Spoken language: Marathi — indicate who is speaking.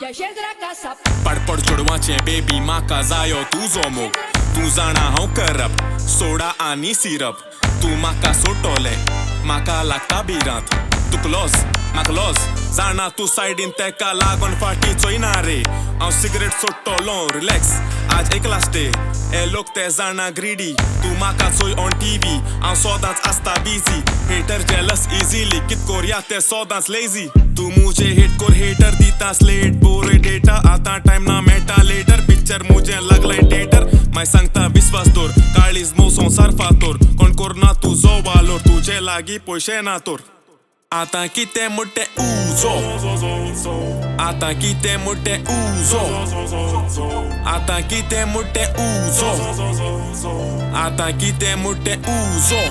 Speaker 1: पडपड चोडवाचे बेबी माका जायो तुझो मोग तू जाणा हांव करप सोडा आनी सिरप तू माका सोटोले माका लागता भिरांत तुक लॉस म्हाका लॉस जाणा तू सायडीन तेका लागून फाटी चोयना रे हांव सिगरेट सोडटोलो रिलॅक्स आज एकला स्टे हे लोक ते जाणा ग्रीडी तू माका चोय ऑन टीव्ही हांव सोदांच आसता बिझी हेटर जेलस इजिली कित कोरया ते सोदांच लेझी तू मुझे हेट कोर हेटर दिता स्लेट बोरे डेटा आतां टाइम ना मेटा लेटर पिक्चर मुझे लागलाय डेटर माय सांगता विश्वास दवर काळीज मो संसार फातोर कोण कोरना तुजो वालोर तुजे लागीं पयशे ना तोर आतां कितें मोठे उजो आतां कितें मोठे उजो आतां कितें मोठे उजो आतां कितें मोठे उजो